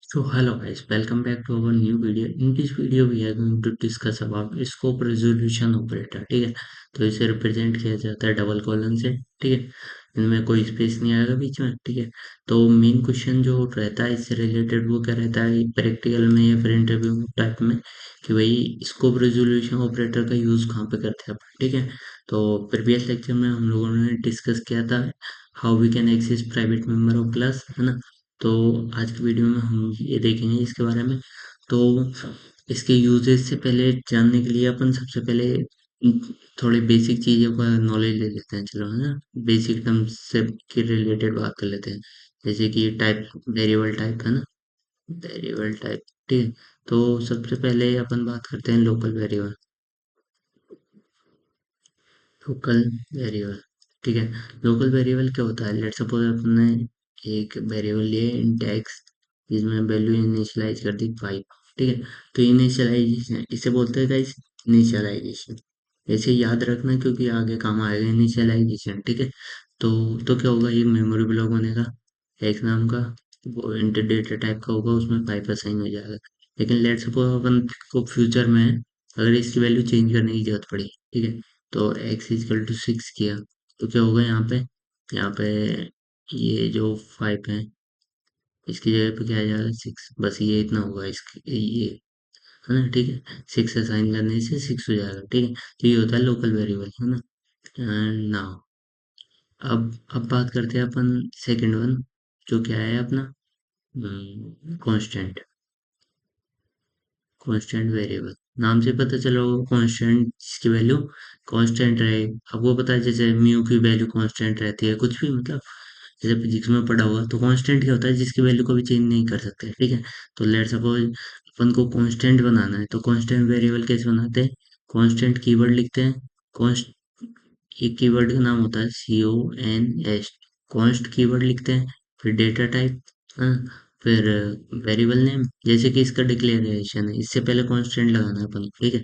So hello guys, welcome back to our new video. In this video we are going to discuss about scope resolution operator. ठीक है, तो इसे represent किया जाता है double colon से। ठीक है, इनमें कोई स्पेस नहीं आएगा बीच में। ठीक है, तो मेन क्वेश्चन जो रहता है इससे रिलेटेड वो क्या रहता है प्रैक्टिकल में या फिर इंटरव्यू टाइप में, कि भाई स्कोप रेजोल्यूशन ऑपरेटर का यूज कहाँ पे करते हैं अपन। ठीक है, तो प्रीवियस लेक्चर में हम लोगों ने डिस्कस किया था how we can access private member of class, है ना। तो आज की वीडियो में हम ये देखेंगे इसके बारे में। तो इसके यूजेस से पहले जानने के लिए अपन सबसे पहले थोड़ी बेसिक चीज़ों का नॉलेज ले लेते हैं, चलो, है ना। बेसिक टर्म्स से के रिलेटेड बात कर लेते हैं, जैसे कि टाइप, वेरिएबल टाइप, है ना। वेरिएबल टाइप, ठीक है। तो सबसे पहले अपन बात करते हैं लोकल वेरिएबल। लोकल वेरिएबल, ठीक है। लोकल वेरिएबल क्या होता है, लेट सपोज अपने एक वेरिएबल लिए इन टेक्स्ट जिसमें वैल्यू इनिशियलाइज कर दी 5। ठीक है, तो इनिशियलाइजेशन इसे बोलते हैं गाइस, इनिशियलाइजेशन। ऐसे याद रखना क्योंकि आगे काम आएगा इनिशियलाइजेशन। ठीक है, तो क्या होगा, ये मेमोरी ब्लॉक बनेगा एक्स नाम का, वो इंटर डेटा टाइप का होगा, उसमें 5 असाइन हो जाएगा। लेकिन लेट सपोज अपन को फ्यूचर में अगर इसकी वैल्यू चेंज करने की जरूरत पड़ी, ठीक है, तो x इजकल टू 6 किया, तो क्या होगा यहाँ पे ये जो 5 है इसकी जगह पे क्या आ जाएगा 6, बस ये इतना होगा इसके ये, है ना। ठीक है, 6 असाइन करने से 6 हो जाएगा। ठीक है, तो ये होता है लोकल वेरिएबल, है ना। एंड नाउ अब बात करते हैं अपन सेकंड वन, जो क्या है अपना कांस्टेंट। कांस्टेंट वेरिएबल, नाम से पता चला होगा कांस्टेंट की वैल्यू कांस्टेंट रहे। आपको पता है जैसे म्यू की वैल्यू कांस्टेंट रहती है, कुछ भी मतलब जैसे फिजिक्स में पढ़ा हुआ, तो कांस्टेंट क्या होता है जिसकी वैल्यू कभी चेंज नहीं कर सकते। ठीक है, तो लेट सपोज अपन को कांस्टेंट बनाना है, तो कांस्टेंट वेरिएबल कैसे बनाते हैं, कांस्टेंट कीवर्ड लिखते हैं। कॉन्स्ट, एक कीवर्ड का नाम होता है CONST, कॉन्स्ट कीवर्ड लिखते हैं। फिर डेटा टाइप, हाँ, फिर वेरिएबल नेम, जैसे कि इसका डिक्लेरेशन है इससे पहले कांस्टेंट लगाना है अपन को। ठीक है,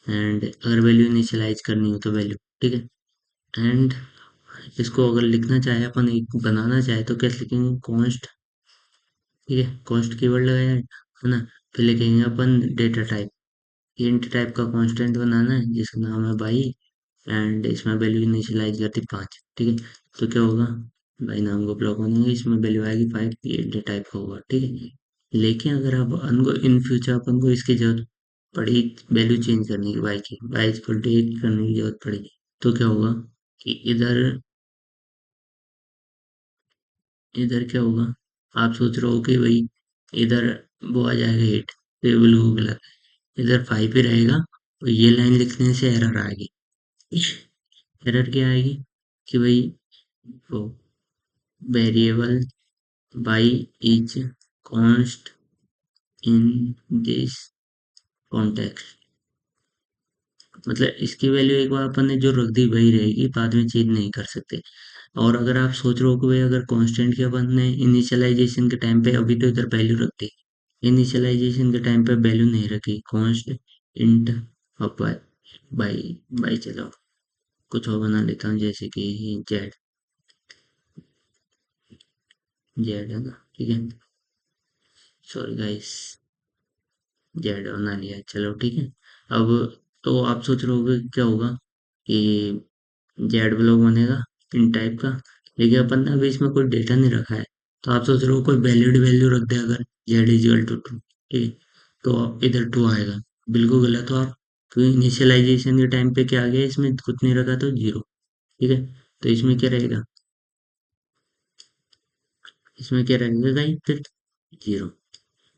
एंड अगर वैल्यू इनिशियलाइज करनी हो तो वैल्यू। ठीक है, एंड इसको अगर लिखना चाहे अपन, एक बनाना चाहे तो कैसे लिखेंगे, कॉन्स्ट। ठीक है, कॉन्स्ट कीवर्ड लगाया है ना। फिर लिखेंगे अपन डेटा टाइप, इंट टाइप का कांस्टेंट बनाना है जिसका नाम है बाई, एंड इसमें वैल्यू इनिशियलाइज करती 5। ठीक है, तो क्या होगा, बाई नाम का ब्लॉक बनेगा, इसमें वैल्यू आएगी 5, ये इंट टाइप का होगा। ठीक है, लेकिन अगर आप अनको इन फ्यूचर अपन को इसकी जरूरत पड़ी वैल्यू चेंज करने की, बाई इक्वल टू 1 करने की जरूरत पड़ी, तो क्या होगा कि इधर इधर क्या होगा, आप सोच रहे हो कि भाई इधर वो आ जाएगा 8, तो ये बिल्कुल गलत है, इधर 5 ही रहेगा। तो ये लाइन लिखने से एरर आएगी। एरर क्या आएगी कि भाई वो variable by is const in this context, मतलब इसकी वैल्यू एक बार अपन ने जो रख दी वही रहेगी, बाद में चेंज नहीं कर सकते। और अगर आप सोच रहे हो कि भाई अगर कांस्टेंट की अपन ने इनिशियलाइजेशन के टाइम पे अभी तो इधर वैल्यू रख दी, इनिशियलाइजेशन के टाइम पे वैल्यू नहीं रखी, कॉन्स्ट इंट अब बाई बाई चलो कुछ और बना लेता हूँ, जैसे कि जेड, जेड है ना। ठीक है, सॉरी गाइस, जेड बना लिया, चलो ठीक है। अब तो आप सोच रहे होगे क्या होगा कि जेड ब्लॉक बनेगा इन टाइप का, लेकिन अपन ने अभी इसमें कोई डेटा नहीं रखा है। तो आप सोच रहे हो कोई वैलिड वैल्यू रख दे अगर जेड इजिकल टू 2, ठीक है, तो इधर 2 आएगा, बिल्कुल गलत हो आप, क्योंकि इनिशियलाइजेशन के टाइम पे क्या आ गया, इसमें कुछ नहीं रखा तो 0। ठीक है, तो इसमें क्या रहेगा, इसमें क्या रहेगा गाइस फिर 0,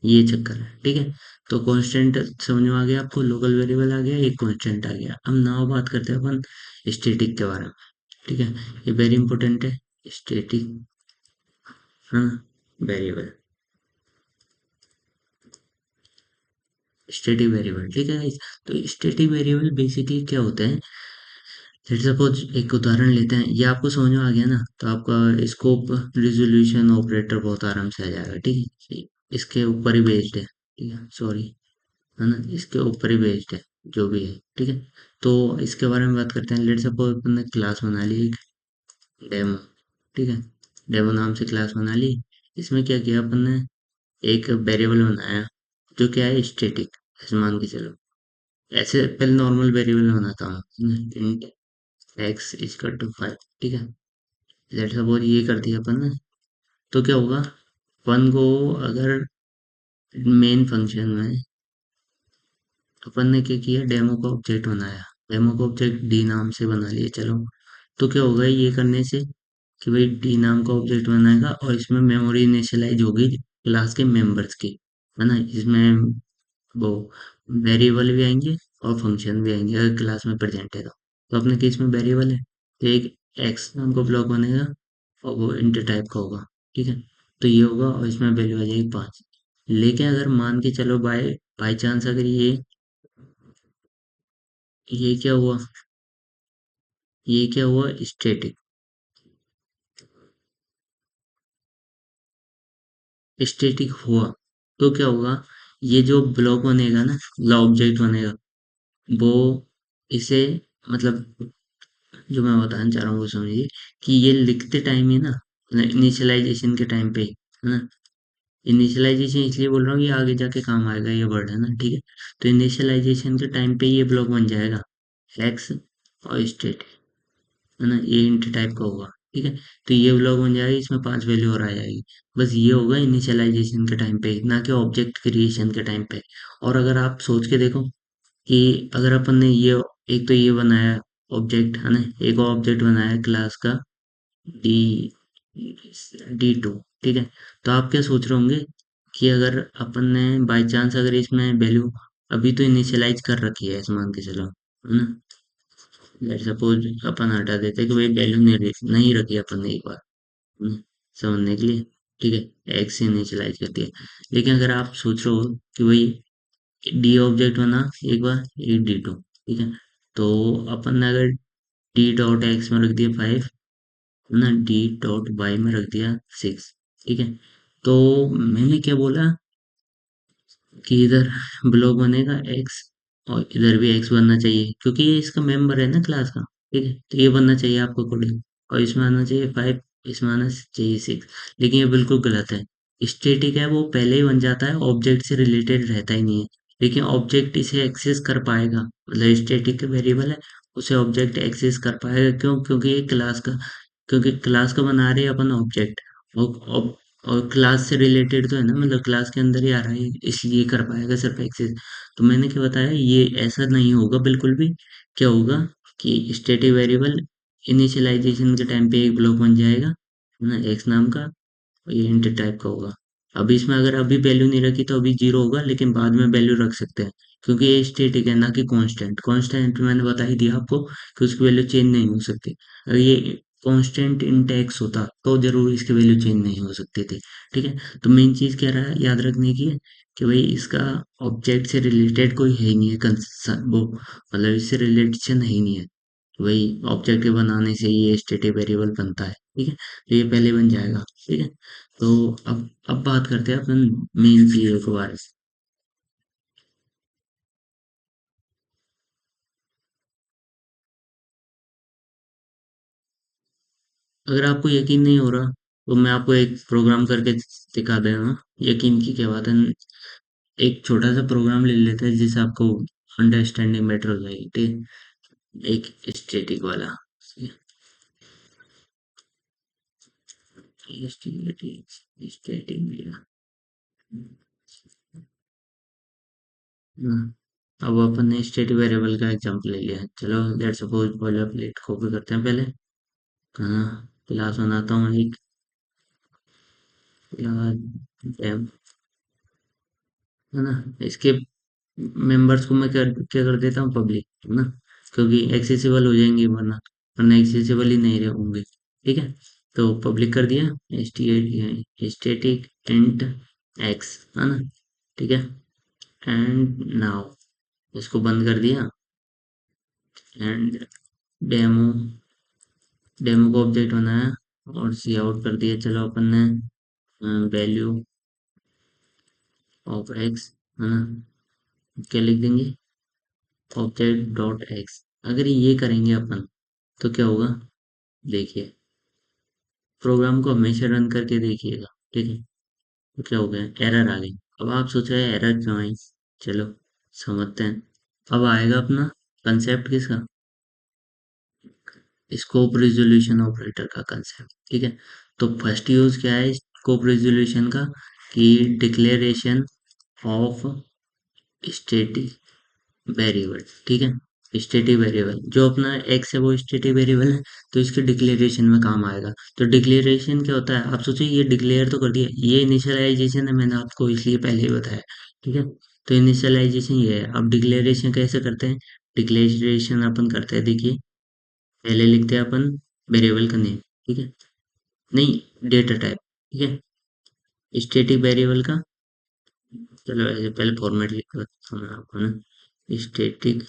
ये चक्कर है। ठीक है, तो कांस्टेंट समझ में आ गया आपको, लोकल वेरिएबल आ गया, एक कांस्टेंट आ गया। अब नाउ बात करते हैं अपन स्टैटिक के बारे में। ठीक है, ये वेरी इंपॉर्टेंट है, स्टैटिक, हाँ, वेरिएबल, स्टैटिक वेरिएबल। ठीक है guys? तो स्टैटिक वेरिएबल बेसिकली क्या होता है, लेट्स सपोज एक उदाहरण लेते हैं, ये आपको समझ में आ गया ना, तो आपका स्कोप रिजोल्यूशन ऑपरेटर बहुत आराम से आ जाएगा। ठीक है, इसके ऊपर ही बेस्ड है, ठीक है, सॉरी, है ना, इसके ऊपर ही बेस्ड है जो भी है। ठीक है, तो इसके बारे में बात करते हैं। लेट्स सपोज अपन ने क्लास बना ली एक डेमो, ठीक है, डेमो नाम से क्लास बना ली। इसमें क्या किया अपन ने, एक वेरिएबल बनाया जो क्या है स्टैटिक, ऐसे मान के चलो। ऐसे पहले नॉर्मल वेरिएबल बनाता हूँ, इंट एक्स इक्वल टू 5, ठीक है। लेट्स सपोज ये कर दिया अपन ने, तो क्या होगा, अपन को अगर मेन फंक्शन में अपन ने क्या किया, डेमो का ऑब्जेक्ट बनाया, डेमो का ऑब्जेक्ट डी नाम से बना लिया, चलो। तो क्या होगा ये करने से कि भाई डी नाम का ऑब्जेक्ट बनाएगा और इसमें मेमोरी इनिशियलाइज होगी क्लास के मेंबर्स की, है ना। इसमें वो वेरिएबल भी आएंगे और फंक्शन भी आएंगे अगर क्लास में प्रेजेंट है तो अपने केस में वेरिएबल है तो एक एक्स नाम का ब्लॉक बनेगा और वो इंटर टाइप का होगा, ठीक है। तो ये होगा और इसमें वैल्यू आ जाएगी 5। लेकिन अगर मान के चलो बाय बाई चांस अगर ये क्या हुआ, ये क्या हुआ स्टैटिक, स्टैटिक हुआ, तो क्या होगा, ये जो ब्लॉक बनेगा ना, ऑब्जेक्ट बनेगा, वो इसे मतलब जो मैं बताना चाह रहा हूँ वो समझिए कि ये लिखते टाइम ही ना, इनिशियलाइजेशन के टाइम पे ही, है ना। इनिशियलाइजेशन इसलिए बोल रहा हूँ ये आगे जाके काम आएगा ये वर्ड, है ना, ठीक है। तो इनिशियलाइजेशन के टाइम पे ये ब्लॉक बन जाएगा एक्स और स्टेट, है ना, ये इंट टाइप का होगा, ठीक है। तो ये ब्लॉक बन जाएगा, इसमें 5 वैल्यू और आ जाएगी। बस ये होगा इनिशियलाइजेशन के टाइम पे, ना कि ऑब्जेक्ट क्रिएशन के टाइम पे। और अगर आप सोच के देखो कि अगर अपन ने ये एक तो ये बनाया ऑब्जेक्ट, है ना, एक ऑब्जेक्ट बनाया क्लास का डी D2, ठीक है। तो आप क्या सोच रहे होंगे कि अगर अपन ने बाई चांस अगर इसमें वैल्यू अभी तो इनिशियलाइज कर रखी है ऐसे मान के चलो, है ना। लेट सपोज अपन हटा देते कि भाई वैल्यू नहीं रखी अपन ने एक बार, हम्म, समझने के लिए, ठीक है, एक्स से इनिशियलाइज कर दिया। लेकिन अगर आप सोच रहे हो कि भाई डी ऑब्जेक्ट बना एक बार, ये D2, ठीक है। तो अपन ने अगर डी डॉट एक्स में रख दिया 5, ना डी डॉट वाई में रख दिया 6, ठीक है। तो मैंने क्या बोला कि इधर ब्लॉक बनेगा एक्स और इधर भी एक्स बनना चाहिए क्योंकि ये इसका मेंबर है ना क्लास का, ठीक है। तो ये बनना चाहिए आपको कोडिंग, और इसमें आना चाहिए 5, इसमें आना चाहिए 6। लेकिन ये बिल्कुल गलत है। स्टैटिक है वो पहले ही बन जाता है, ऑब्जेक्ट से रिलेटेड रहता ही नहीं है। लेकिन ऑब्जेक्ट इसे एक्सेस कर पाएगा, मतलब स्टैटिक वेरिएबल है, उसे ऑब्जेक्ट एक्सेस कर पाएगा, क्यों, क्योंकि ये क्लास का बना रहे हैं अपन ऑब्जेक्ट, और और क्लास से रिलेटेड तो है ना, मतलब क्लास के अंदर ही आ रहा है, इसलिए कर पाएगा सिर्फ एक्सेस। तो मैंने क्या बताया, ये ऐसा नहीं होगा बिल्कुल भी। क्या होगा कि स्टैटिक वेरिएबल इनिशियलाइजेशन के टाइम पे एक ब्लॉक बन जाएगा, है ना, एक्स नाम का, और ये इंट टाइप का होगा। अब इसमें अगर अभी वैल्यू नहीं रखी तो अभी 0 होगा, लेकिन बाद में वैल्यू रख सकते हैं क्योंकि ये स्टैटिक है ना कि कांस्टेंट। कांस्टेंट मैंने बता ही दिया आपको कि उसकी वैल्यू चेंज नहीं हो सकती। अगर ये कांस्टेंट इन एक्स होता तो जरूर इसकी वैल्यू चेंज नहीं हो सकती थी, ठीक है। तो मेन चीज क्या रहा है याद रखने की है कि भाई इसका ऑब्जेक्ट से रिलेटेड कोई है ही नहीं है, वो मतलब इससे रिलेशन है ही नहीं है। वही ऑब्जेक्ट के बनाने से ये स्टैटिक वेरिएबल बनता है, ठीक है। तो ये पहले बन जाएगा, ठीक है। तो अब बात करते हैं अपन मेन चीजों के बारे में। अगर आपको यकीन नहीं हो रहा तो मैं आपको एक प्रोग्राम करके दिखा दे रहा हूँ। यकीन की क्या बात है, एक छोटा सा प्रोग्राम ले लेते हैं जिससे आपको अंडरस्टैंडिंग बेटर हो जाएगी, ठीक है। एक स्टैटिक वाला, स्टैटिक स्टैटिक, अब अपन ने स्टेट वेरिएबल का एग्जांपल ले लिया है, चलो let's suppose boiler plate copy करते हैं पहले। हाँ, क्लास बनाता हूँ एक, यार डैम, है ना। इसके मेंबर्स को मैं क्या क्या कर देता हूँ, पब्लिक, है ना, क्योंकि एक्सेसिबल हो जाएंगे, वरना वरना एक्सेसिबल ही नहीं रहे होंगे, ठीक है। तो पब्लिक कर दिया, स्टेटिक इंट एक्स, है ना, ठीक है। एंड नाउ इसको बंद कर दिया, एंड डेमो डेमो को ऑब्जेक्ट बनाया और सी आउट कर दिया, चलो अपन ने वैल्यू ऑफ एक्स, है ना, क्या लिख देंगे, ऑब्जेक्ट डॉट एक्स। अगर ये करेंगे अपन तो क्या होगा, देखिए, प्रोग्राम को हमेशा रन करके देखिएगा, ठीक है। तो क्या हो गया, एरर आ गई। अब आप सोच रहे हैं एरर क्यों आई, चलो समझते हैं। अब आएगा अपना कंसेप्ट किसका, स्कोप रिजोल्यूशन ऑपरेटर का कंसेप्ट, ठीक है। तो फर्स्ट यूज क्या है स्कोप रिजोल्यूशन का, कि डिक्लेरेशन ऑफ स्टैटिक वेरिएबल, ठीक है। स्टैटिक वेरिएबल जो अपना एक्स है वो स्टैटिक वेरिएबल है, तो इसके डिक्लेरेशन में काम आएगा। तो डिक्लेरेशन क्या होता है, आप सोचिए ये डिक्लेयर तो कर दिया, ये इनिशियलाइजेशन है, मैंने आपको इसलिए पहले ही बताया, ठीक है। तो इनिशियलाइजेशन ये है। अब डिक्लेरेशन कैसे करते हैं, डिक्लेरेशन अपन करते हैं, देखिए पहले लिखते हैं अपन वेरिएबल का नेम, ठीक है, नहीं डेटा टाइप, ठीक है, स्टैटिक वेरिएबल का, चलो ऐसे पहले फॉर्मेट लिख कर समझ आपको ना, स्टैटिक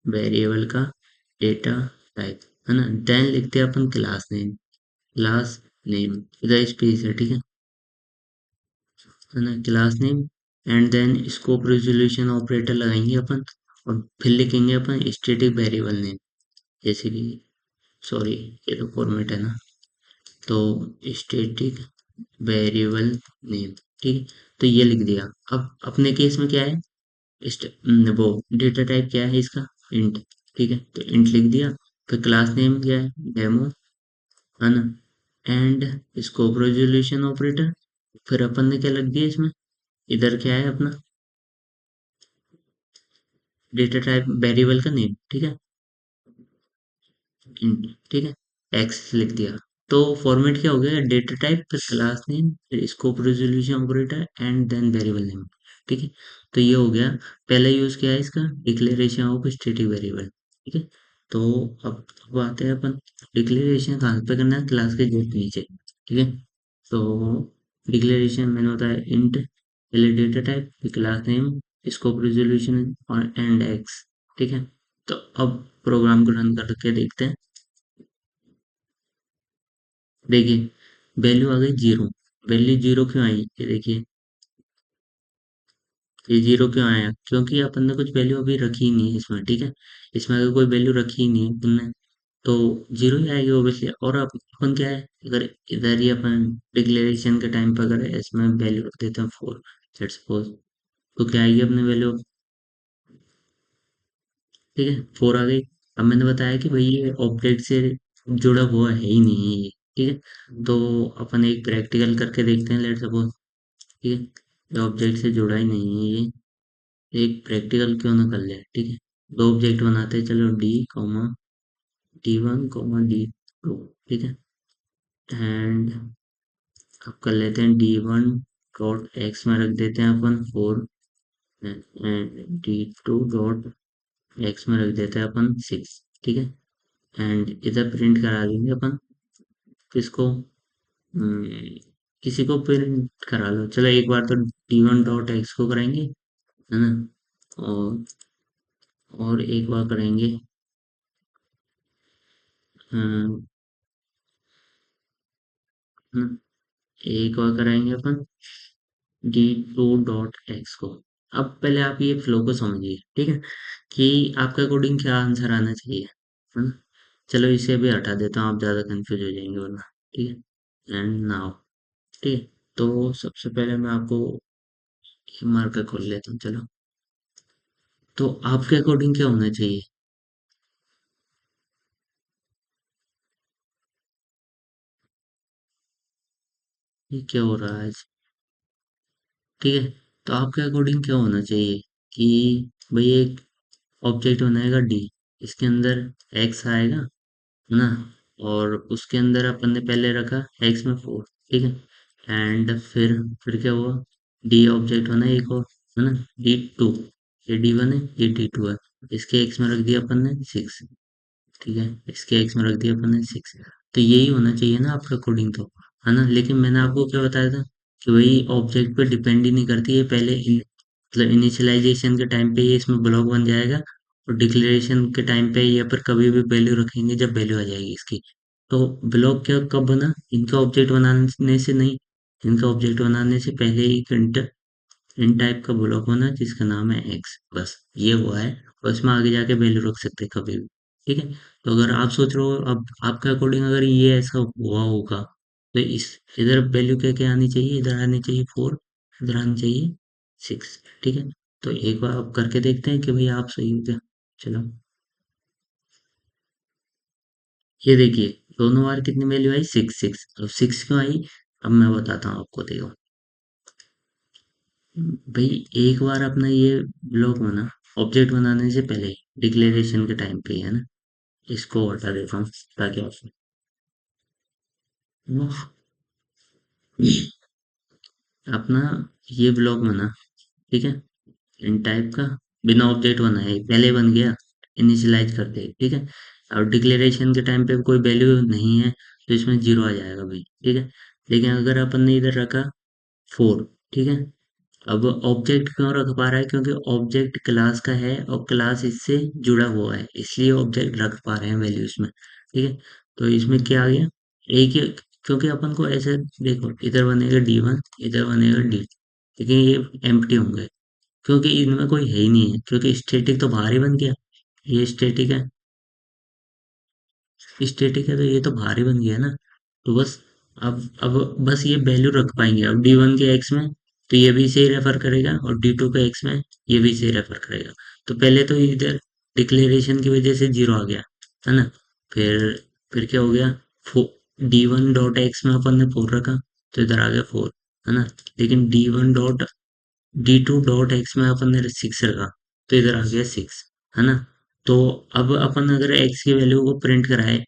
वेरिएबल का डेटा टाइप, है ना। देन लिखते हैं अपन क्लास नेम, क्लास नेम इधर स्पेस है, ठीक है ना, class name. And then scope resolution operator लगाएंगे अपन, और फिर लिखेंगे अपन स्टैटिक वेरिएबल नेम, जैसे कि, सॉरी ये तो फॉर्मेट है ना, तो स्टैटिक वेरिएबल नेम, ठीक है। तो ये लिख दिया। अब अपने केस में क्या है, वो डेटा टाइप क्या है इसका, इंट, ठीक है, तो इंट लिख दिया। फिर क्लास नेम क्या है, डेमो, है ना। एंड स्कोप रेजोल्यूशन ऑपरेटर, फिर अपन ने क्या लग दिया इसमें, इधर क्या है अपना डेटा टाइप वेरिएबल का नेम, ठीक है, ठीक है, एक्स लिख दिया। तो फॉर्मेट क्या हो गया, डेटा टाइप फिर क्लास नेम फिर scope resolution operator and then variable name, ठीक है। तो ये हो गया। पहला यूज क्या है इसका, डिक्लेरेशन ऑफ स्टैटिक वेरिएबल, ठीक है। तो अब आते हैं अपन, डिक्लेरेशन कहाँ पे करना है, क्लास के जस्ट नीचे, ठीक है। तो डिक्लेरेशन मैंने बताया इंट, पहले डेटा टाइप फिर क्लास नेम स्कोप रेजोल्यूशन और एंड एक्स, ठीक है। तो अब प्रोग्राम को रन करके देखते हैं। देखिए वैल्यू आ गई जीरो। वैल्यू जीरो क्यों आई, ये देखिए, ये जीरो क्यों आया, क्योंकि अपन ने कुछ वैल्यू अभी रखी ही नहीं है इसमें, ठीक है। इसमें अगर कोई वैल्यू रखी ही नहीं है अपन ने, तो जीरो ही आएगी ओबियसली। और अपन क्या है, अगर इधर ही अपन डिक्लेरेशन के टाइम पर अगर इसमें वैल्यू रख देते हैं फोर, लेट्स सपोज, तो क्या आएगी अपने वैल्यू, ठीक है, फोर आ गई। अब मैंने बताया कि भाई ये ऑब्जेक्ट से जुड़ा हुआ है ही नहीं है ये, ठीक है। तो अपन एक प्रैक्टिकल करके देखते हैं, लेट्स सपोज, ठीक है, ये ऑब्जेक्ट से जुड़ा ही नहीं है ये, एक प्रैक्टिकल क्यों ना कर ले, ठीक है। दो ऑब्जेक्ट बनाते हैं, चलो D comma D one comma D two, ठीक है। एंड अब कर लेते हैं डी वन डॉट एक्स में रख देते हैं अपन four, and D two dot X में रख देते हैं अपन सिक्स, ठीक है। एंड इधर प्रिंट करा देंगे अपन किसको, हम्म, किसी को प्रिंट करा लो, चलो एक बार तो डी वन डॉट एक्स को कराएंगे, है ना। और और एक बार करेंगे, हम्म, हम्म, एक और कराएंगे अपन डी टू डॉट एक्स को। अब पहले आप ये फ्लो को समझिए, ठीक है, कि आपके अकॉर्डिंग क्या आंसर आना चाहिए, है ना। चलो इसे भी हटा देता हूँ, आप ज़्यादा कंफ्यूज हो जाएंगे वरना, ठीक है। एंड नाउ, ठीक है, तो सबसे पहले मैं आपको ये मार्कर खोल लेता हूँ, चलो। तो आपके अकॉर्डिंग क्या होना चाहिए, ये क्या हो रहा है आज, ठीक है। तो आपके अकॉर्डिंग क्या होना चाहिए, कि भाई एक ऑब्जेक्ट बनाएगा डी, इसके अंदर एक्स आएगा, है ना, और उसके अंदर अपन ने पहले रखा एक्स में फोर, ठीक है। एंड फिर क्या हुआ, डी ऑब्जेक्ट बना एक और, है ना, डी टू, ये डी वन है ये डी टू है, इसके एक्स में रख दिया अपन ने सिक्स, ठीक है, इसके एक्स में रख दिया अपन ने सिक्स। तो यही होना चाहिए ना आपका कोडिंग तो, है ना। लेकिन मैंने आपको क्या बताया था, कि वही ऑब्जेक्ट पे डिपेंड ही नहीं करती है, पहले मतलब इनिशियलाइजेशन के टाइम पे ये इसमें ब्लॉक बन जाएगा, और डिक्लेरेशन के टाइम पे या फिर कभी भी वैल्यू रखेंगे जब वैल्यू आ जाएगी इसकी। तो ब्लॉक क्या कब बना, इनका ऑब्जेक्ट बनाने से नहीं, इनका ऑब्जेक्ट बनाने से पहले ही इन टाइप का ब्लॉक बना जिसका नाम है एक्स, बस ये हुआ है। और इसमें आगे जाके वैल्यू रख सकते हैं कभी भी, ठीक है। तो अगर आप सोच रहे हो, अब आपके अकॉर्डिंग अगर ये ऐसा हुआ होगा, तो इस इधर वैल्यू क्या क्या आनी चाहिए, इधर आनी चाहिए फोर, इधर आनी चाहिए 6। ठीक है, तो एक बार आप करके देखते हैं कि भाई आप सही हो क्या। चलो, ये देखिए दोनों बार कितनी वैल्यू आई, 6 6। अब 6 क्यों आई, अब मैं बताता हूँ आपको, देखो भाई, एक बार अपना ये ब्लॉक बना ऑब्जेक्ट बनाने से पहले, डिक्लेरेशन के टाइम पे ही, है ना। इसको हटा देता हूँ ताकि आप अपना ये ब्लॉक बना, ठीक है, इन टाइप का, बिना ऑब्जेक्ट बनाए पहले बन गया, इनिशियलाइज करते, ठीक है। और डिक्लेरेशन के टाइम पे कोई वैल्यू नहीं है तो इसमें जीरो आ जाएगा भाई, ठीक है। लेकिन अगर अपन ने इधर रखा 4, ठीक है। अब ऑब्जेक्ट क्यों रख पा रहा है, क्योंकि ऑब्जेक्ट क्लास का है और क्लास इससे जुड़ा हुआ है, इसलिए ऑब्जेक्ट रख पा रहे हैं वैल्यू इसमें, ठीक है। तो इसमें क्या आ गया, एक ही, क्योंकि अपन को ऐसे देखो, इधर बनेगा D1, इधर बनेगा D, लेकिन ये एम्प्टी होंगे क्योंकि इनमें कोई है ही नहीं है, क्योंकि स्टैटिक तो बाहर ही बन गया, ये स्टैटिक है तो ये तो बाहर ही बन गया ना। तो बस, अब बस ये वैल्यू रख पाएंगे अब D1 के x में, तो ये भी इसे ही रेफर करेगा, और D2 के x में ये भी इसे रेफर करेगा। तो पहले तो इधर डिक्लेरेशन की वजह से जीरो आ गया, है ना। फिर फिर क्या हो गया, D1 डॉट एक्स में अपन ने 4 रखा, तो इधर आ गया 4, है ना। लेकिन D2 डॉट एक्स में अपन ने 6 रखा, तो इधर आ गया 6, है ना। तो अब अपन अगर x की वैल्यू को प्रिंट कराए,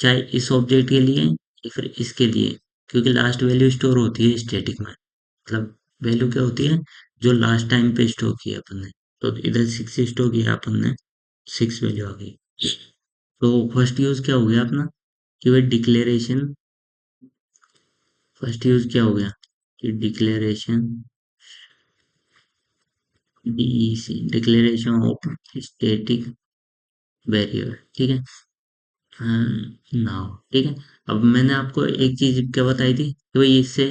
चाहे इस ऑब्जेक्ट के लिए या फिर इसके लिए, क्योंकि लास्ट वैल्यू स्टोर होती है स्टैटिक में, मतलब वैल्यू क्या होती है, जो लास्ट टाइम पे स्टोर किया अपन ने। तो इधर 6 स्टोर किया अपन ने, 6 वैल्यू आ गई। तो फर्स्ट यूज क्या हो गया अपना, कि भाई डिक्लेरेशन, फर्स्ट यूज क्या हो गया कि declaration, DEC, declaration of static variable, ठीक है। नाउ, ठीक है। अब मैंने आपको एक चीज क्या बताई थी कि भाई इससे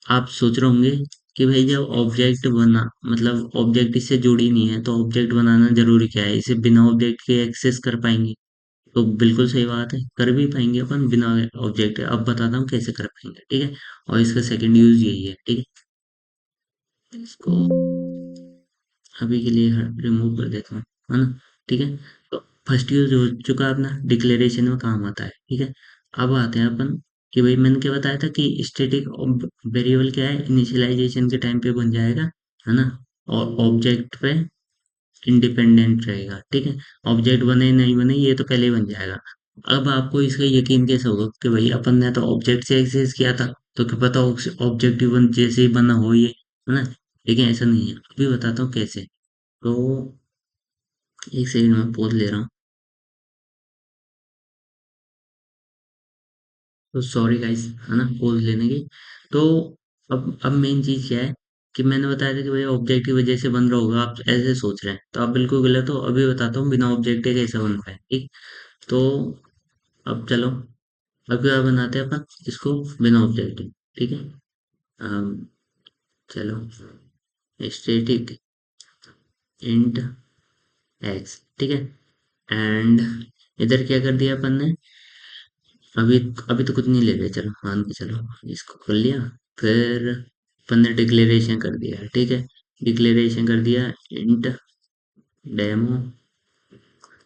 आप सोच रहे होंगे कि भाई जब ऑब्जेक्ट बना, मतलब ऑब्जेक्ट इससे जुड़ी नहीं है तो ऑब्जेक्ट बनाना जरूरी क्या है, इसे बिना ऑब्जेक्ट के एक्सेस कर पाएंगे। तो बिल्कुल सही बात है, कर भी पाएंगे अपन बिना ऑब्जेक्ट के। अब बताता हूँ कैसे कर पाएंगे, ठीक है। और इसका सेकंड यूज यही है, ठीक है। इसको अभी के लिए रिमूव कर देता हूँ, है ना, ठीक है। तो फर्स्ट यूज हो चुका अपना, डिक्लेरेशन में काम आता है, ठीक है। अब आते हैं अपन कि भाई मैंने क्या बताया था कि स्टैटिक वेरिएबल क्या है, इनिशियलाइजेशन के टाइम पे बन जाएगा, है ना। और ऑब्जेक्ट पे इंडिपेंडेंट रहेगा, ठीक है। ऑब्जेक्ट बने नहीं बने ये तो पहले ही बन जाएगा। अब आपको इसका यकीन कैसे होगा कि भाई अपन ने तो ऑब्जेक्ट से एक्सेस किया था, तो क्या पता ऑब्जेक्ट बन जैसे ही बना हो ये, है ना। लेकिन ऐसा नहीं है, अभी बताता हूँ कैसे। तो एक सेकंड में पॉज ले रहा हूँ। तो सॉरी गाइस, है ना, पॉज लेने की। तो अब मेन चीज क्या है, कि मैंने बताया था कि भाई ऑब्जेक्ट की वजह से बन रहा होगा, आप ऐसे सोच रहे हैं तो आप बिल्कुल गलत हो। अभी बताता हूँ बिना ऑब्जेक्ट के कैसे बन पाए, ठीक। तो अब चलो, अब क्या बनाते हैं अपन इसको बिना ऑब्जेक्ट के, ठीक है। अम, चलो, स्टैटिक इंट एक्स, ठीक है। एंड इधर क्या कर दिया अपन ने, अभी अभी तो कुछ नहीं ले रहे, चलो मान के चलो, इसको कर लिया। फिर अपन ने डिक्लेरेशन कर दिया, ठीक है। डिक्लेरेशन कर दिया int demo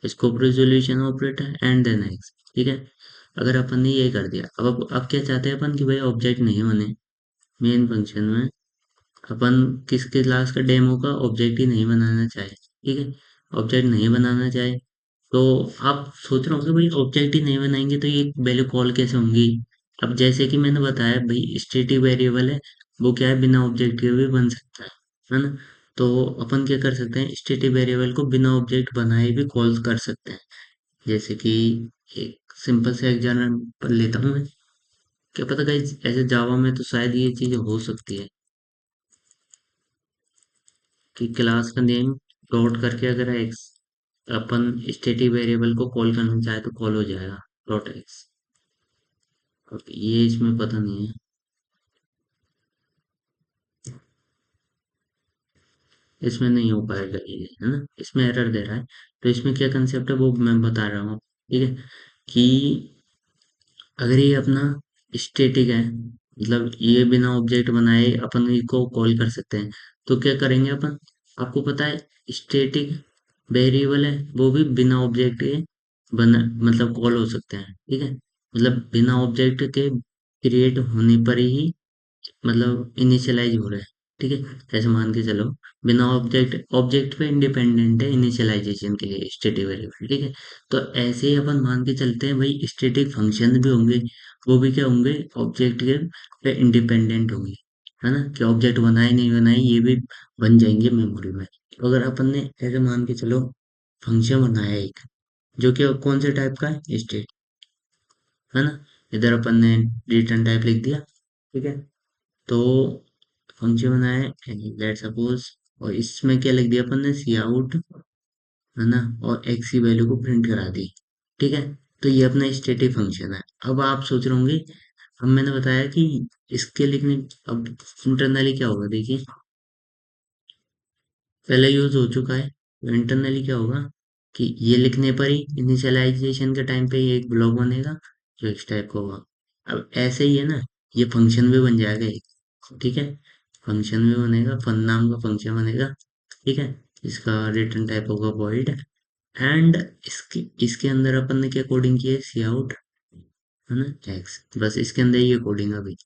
scope resolution operator and then X, ठीक है। अगर अपन ने ये कर दिया, अब क्या चाहते हैं अपन, कि भाई ऑब्जेक्ट नहीं बने मेन फंक्शन में। अपन किसके क्लास का डेमो का ऑब्जेक्ट ही नहीं बनाना चाहे, ठीक है। ऑब्जेक्ट नहीं बनाना चाहे, तो आप सोच रहे हो कि भाई ऑब्जेक्ट ही नहीं बनाएंगे तो ये वैल्यू कॉल कैसे होंगी। अब जैसे कि मैंने बताया भाई, स्टैटिक वेरिएबल है, वो क्या है, बिना ऑब्जेक्ट के भी बन सकता है ना। तो अपन क्या कर सकते हैं, स्टैटिक वेरिएबल को बिना ऑब्जेक्ट बनाए भी कॉल कर सकते हैं। जैसे कि एक सिंपल से एग्जाम्पल लेता हूँ मैं, क्या पता गाइस ऐसे जावा में तो शायद ये चीज हो सकती है, कि क्लास का नेम डॉट करके अगर एक्स, अपन स्टैटिक वेरिएबल को कॉल करना चाहे तो कॉल हो जाएगा डॉट एक्स। अब ये इसमें पता नहीं है, इसमें नहीं हो पाएगा ये, है ना, इसमें एरर दे रहा है। तो इसमें क्या कंसेप्ट है वो मैं बता रहा हूँ, ठीक है। कि अगर ये अपना स्टैटिक है, मतलब ये बिना ऑब्जेक्ट बनाए अपन इसको कॉल कर सकते हैं। तो क्या करेंगे अपन, आपको पता है स्टैटिक वेरिएबल है वो भी बिना ऑब्जेक्ट के बना मतलब कॉल हो सकते हैं, ठीक है। मतलब बिना ऑब्जेक्ट के क्रिएट होने पर ही मतलब इनिशियलाइज हो रहा है, ठीक है। जैसे मान के चलो बिना ऑब्जेक्ट ऑब्जेक्ट पे इंडिपेंडेंट है इनिशियलाइजेशन के लिए स्टैटिक वेरिएबल, ठीक है। तो ऐसे ही अपन मान के चलते हैं भाई स्टैटिक फंक्शन भी होंगे, वो भी क्या होंगे ऑब्जेक्ट के पे इंडिपेंडेंट होंगे, है ना। कि ऑब्जेक्ट बनाए नहीं बनाए ये भी बन जाएंगे मेमोरी में। तो अगर अपन ने ऐसे मान के चलो फंक्शन बनाया एक जो कि कौन से टाइप का है स्टेट, है ना। इधर अपन ने रिटर्न टाइप लिख दिया, ठीक है। तो फंक्शन बनाया है लेट सपोज, और इसमें क्या लिख दिया अपन ने सी आउट, है ना। और एक्स की वैल्यू को प्रिंट करा दी, ठीक है। तो ये अपना स्टैटिक फंक्शन है। अब आप सोच रहे होंगे, अब मैंने बताया कि इसके लिखने, अब इंटरनली क्या होगा देखिए, पहले यूज हो चुका है। तो इंटरनली क्या होगा कि ये लिखने पर ही इनिशियलाइजेशन के टाइम पे ये एक ब्लॉक बनेगा जो इस टाइप का होगा। अब ऐसे ही है ना, ये फंक्शन भी बन जाएगा एक, ठीक है। फंक्शन भी बनेगा, फन नाम का फंक्शन बनेगा, ठीक है। इसका रिटर्न टाइप होगा वॉइड, एंड इसके अंदर अपन ने क्या कोडिंग की है सी आउट, है ना, एक्स, बस इसके अंदर ये कोडिंग अभी,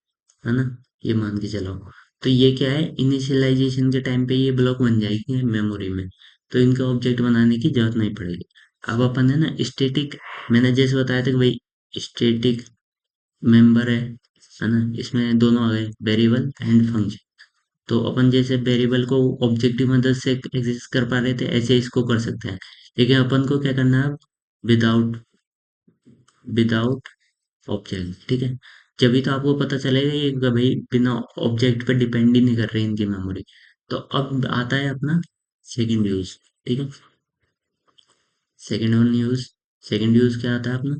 है ना। ये मान के चलो, तो ये क्या है इनिशियलाइजेशन के टाइम पे ये ब्लॉक बन जाएगी मेमोरी में, तो इनका ऑब्जेक्ट बनाने की जरूरत नहीं पड़ेगी। अब अपन है ना स्टैटिक, मैंने जैसे बताया था कि भाई स्टैटिक मेंबर है ना, इसमें दोनों आ गए वेरिएबल एंड फंक्शन। तो अपन जैसे वेरिएबल को ऑब्जेक्ट की मदद से एक्सेस कर पा रहे थे ऐसे इसको कर सकते हैं, लेकिन अपन को क्या करना है अब, विदाउट विदाउट ऑब्जेक्ट, ठीक है। जभी तो आपको पता चलेगा ये कि भाई बिना ऑब्जेक्ट पे डिपेंड ही नहीं कर रही इनकी मेमोरी। तो अब आता है अपना सेकंड यूज, ठीक है। Second one use, second use क्या आता है अपना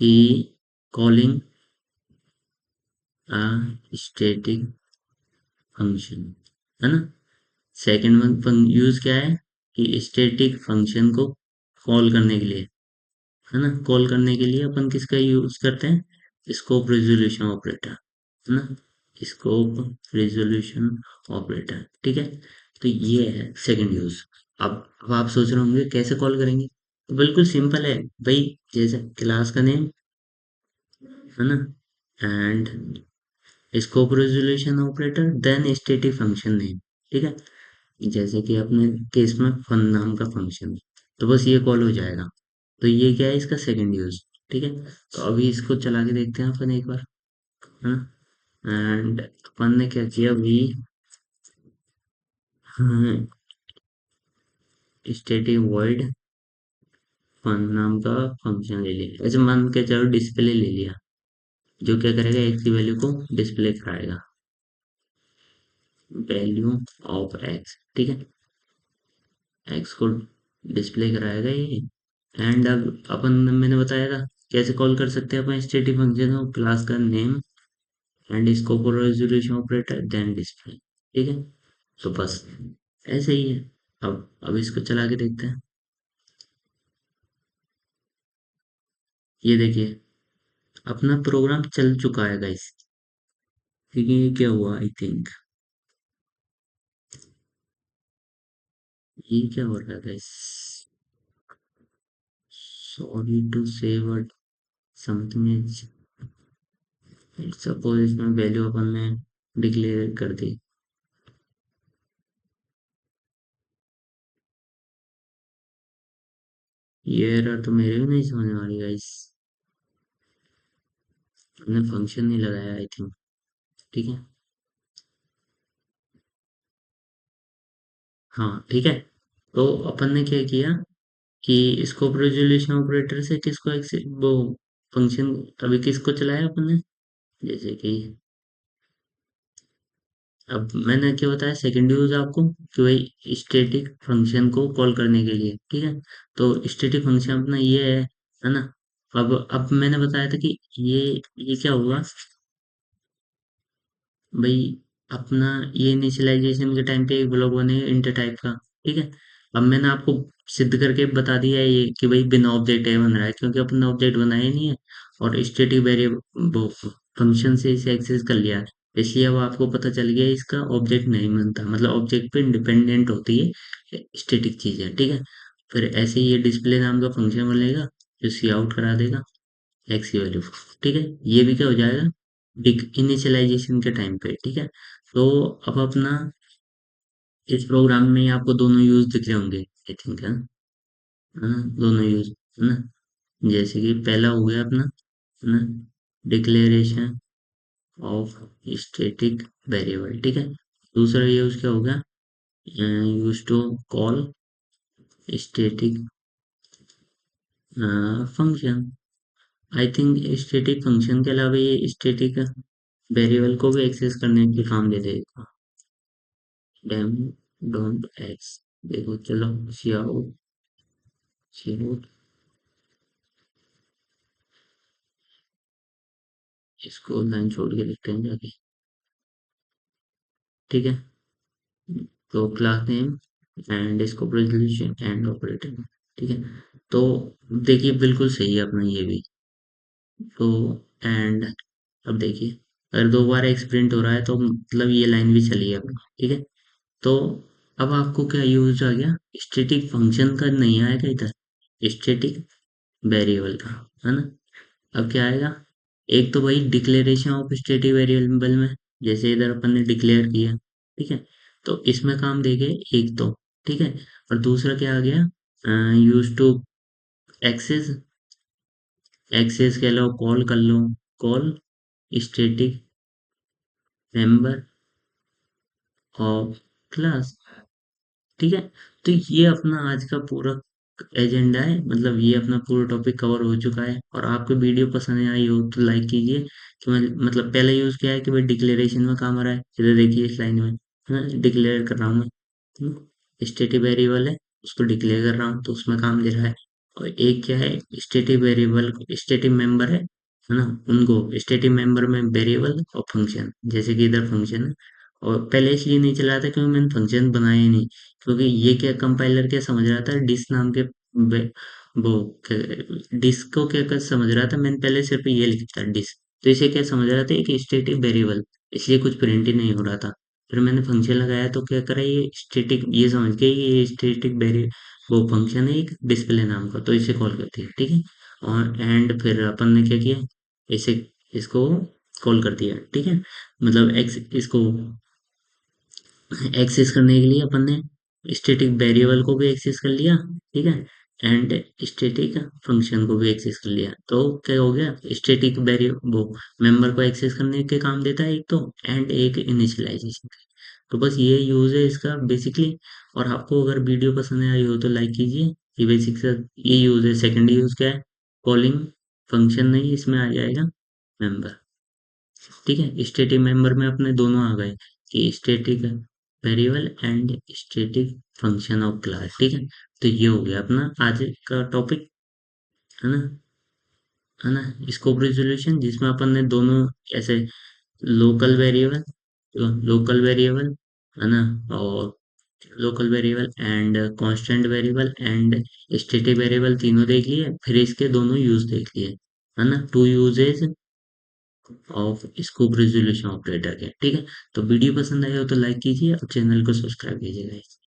कि कॉलिंग अ स्टैटिक फंक्शन, है ना। सेकंड वन यूज क्या है कि स्टैटिक फंक्शन को कॉल करने के लिए, है ना। कॉल करने के लिए अपन किसका यूज करते हैं स्कोप रेजोल्यूशन ऑपरेटर, है ना। स्कोप रेजोल्यूशन ऑपरेटर, ठीक है। तो ये है सेकंड यूज। अब आप सोच रहे होंगे कैसे कॉल करेंगे, तो बिल्कुल सिंपल है भाई, जैसे क्लास का नेम, है ना, and scope resolution operator then static function name, ठीक है। जैसे कि अपने केस में फन नाम का फंक्शन, तो बस ये कॉल हो जाएगा। तो ये क्या है इसका सेकंड यूज, ठीक है। तो अभी इसको चला के देखते हैं अपन एक बार, है ना। एंड अपन ने क्या किया अभी, स्टैटिक वॉइड फन नाम का फंक्शन ले लिया, ऐसे मान के चलो डिस्प्ले ले लिया, जो क्या करेगा एक्स की वैल्यू को डिस्प्ले कराएगा, वैल्यू ऑफ एक्स, ठीक है। एक्स को डिस्प्ले कराएगा ये। एंड अब अपन, मैंने बताया था कैसे कॉल कर सकते हैं अपन स्टैटिक फंक्शन को, क्लास का नेम एंड स्कोप और रेजोल्यूशन ऑपरेटर देन डिस्प्ले, ठीक है। तो बस ऐसे ही है। अब इसको चला के देखते हैं, ये देखिए अपना प्रोग्राम चल चुका है गाइस, ठीक है। ये क्या हुआ आई थिंक, ये क्या हो रहा है गाइस, सॉरी टू से बट समथिंग इज, सपोज इसमें वैल्यू अपन ने डिक्लेयर कर दी, ये एरर तो मेरे भी नहीं समझ में आ रही गाइस, हमने फंक्शन नहीं लगाया आई थिंक, ठीक है। हाँ ठीक है। तो अपन ने क्या किया कि स्कोप रेजोल्यूशन ऑपरेटर से किसको वो फंक्शन अभी किसको चलाया अपन ने, जैसे कि अब मैंने क्या बताया सेकंड यूज आपको कि भाई स्टैटिक फंक्शन को कॉल करने के लिए, ठीक है। तो स्टैटिक फंक्शन अपना ये है ना। अब मैंने बताया था कि ये क्या हुआ भाई, अपना ये इनिशियलाइजेशन के टाइम पे एक ब्लॉक बनेगा इंटर टाइप का, ठीक है। अब मैंने आपको सिद्ध करके बता दिया है ये कि भाई बिना ऑब्जेक्ट है बन रहा है, क्योंकि अपना ऑब्जेक्ट बनाया ही नहीं है, और स्टैटिक वेरिएबल फंक्शन से इसे एक्सेस कर लिया, इसलिए अब आपको पता चल गया इसका ऑब्जेक्ट नहीं बनता, मतलब ऑब्जेक्ट पे इंडिपेंडेंट होती है स्टैटिक चीजें, ठीक है। फिर ऐसे ही ये डिस्प्ले नाम का फंक्शन बनेगा जो सी आउट करा देगा एक्स की वैल्यू, ठीक है। ये भी क्या हो जाएगा इनिशियलाइजेशन के टाइम पे, ठीक है। तो अब अपना इस प्रोग्राम में आपको दोनों यूज दिख रहे होंगे आई थिंक, है ना, दोनों यूज, है ना। जैसे कि पहला हो गया अपना, है ना, डिक्लेरेशन ऑफ स्टैटिक वेरिएबल, ठीक है। दूसरा यूज क्या होगा, use to call static function. I think static function के अलावा ये स्टैटिक वेरिएबल को भी एक्सेस करने के काम दे देगा। डेम डोंट एक्स, देखो चलो सी आउट, सी आउट, इसको लाइन छोड़ के लिखते हैं जाके, ठीक है। तो class name and scope resolution and operator, ठीक है। तो देखिए बिल्कुल सही है अपना ये भी। तो एंड अब देखिए, अगर दो बार एक्स प्रिंट हो रहा है तो मतलब ये लाइन भी चली है अपनी, ठीक है। तो अब आपको क्या यूज आ गया, स्टैटिक फंक्शन का नहीं आएगा इधर, स्टैटिक वेरिएबल का, है ना। अब क्या आएगा, एक तो भाई डिक्लेरेशन ऑफ स्टैटिक वेरिएबल में, जैसे इधर अपन ने डिक्लेयर किया, ठीक है। तो इसमें काम देंगे एक तो, ठीक है। और दूसरा क्या आ गया, यूज टू एक्सेस, एक्सेस के अलावा कॉल कर लो, call static member of class, ठीक है। तो ये अपना आज का पूरा एजेंडा है, मतलब ये अपना पूरा टॉपिक कवर हो चुका है। और आपको वीडियो पसंद आई हो तो लाइक कीजिए। कि मैं मतलब पहले यूज किया है कि भाई डिक्लेरेशन में काम आ रहा है, इधर देखिए इस लाइन में, हाँ डिक्लेयर कर रहा हूँ मैं, स्टैटिक वेरिएबल है उसको डिक्लेयर कर रहा हूँ तो उसमें काम दे रहा है। और एक क्या है, स्टैटिक वेरिएबल, स्टैटिक मेंबर है ना, उनको स्टैटिक मेंबर में वेरिएबल और फंक्शन, जैसे कि इधर फंक्शन है। और पहले इसलिए नहीं चला था क्योंकि मैंने फंक्शन बनाया ही नहीं, क्योंकि ये क्या कंपाइलर क्या समझ रहा था, डिस नाम के वो डिस को क्या कर समझ रहा था, मैंने पहले सिर्फ ये लिखा था डिस, तो इसे क्या समझ रहा था एक स्टैटिक वेरिएबल, इसलिए कुछ प्रिंट ही नहीं हो रहा था। फिर मैंने फंक्शन लगाया तो क्या करा, ये स्टैटिक, ये समझ गया ये स्टैटिक वेरिएबल वो फंक्शन है एक डिस्प्ले नाम का, तो इसे कॉल करती है, ठीक है। और एंड फिर अपन ने क्या किया, इसे, इसको कॉल कर दिया, ठीक है। मतलब एक्स इसको एक्सेस करने के लिए अपन ने स्टैटिक वेरिएबल को भी एक्सेस कर लिया, ठीक है। एंड स्टैटिक फंक्शन को भी एक्सेस कर लिया, तो क्या हो गया, स्टैटिक वेरिएबल वो मेंबर को एक्सेस करने के काम देता है एक तो, एंड एक इनिशियलाइजेशन। तो बस ये यूज है इसका बेसिकली। और आपको अगर वीडियो पसंद आई हो तो लाइक कीजिए। ये बेसिक सा ये यूज है। सेकंड यूज क्या है, कॉलिंग फंक्शन नहीं इसमें आ जाएगा मेंबर, ठीक है। स्टैटिक मेंबर में अपने दोनों आ गए कि static variable and static function of class, ठीक है। तो ये हो गया अपना आज का टॉपिक, है ना, है ना। स्कोप रेजोल्यूशन जिसमें अपन ने दोनों ऐसे लोकल वेरिएबल, लोकल वेरिएबल, है ना, और local variable and constant variable and static variable तीनों देख लिए, फिर इसके दोनों यूज देख लिए, है ना, two usages of scope resolution operator के, ठीक है। तो वीडियो पसंद आया हो तो लाइक कीजिए और चैनल को सब्सक्राइब कीजिएगा।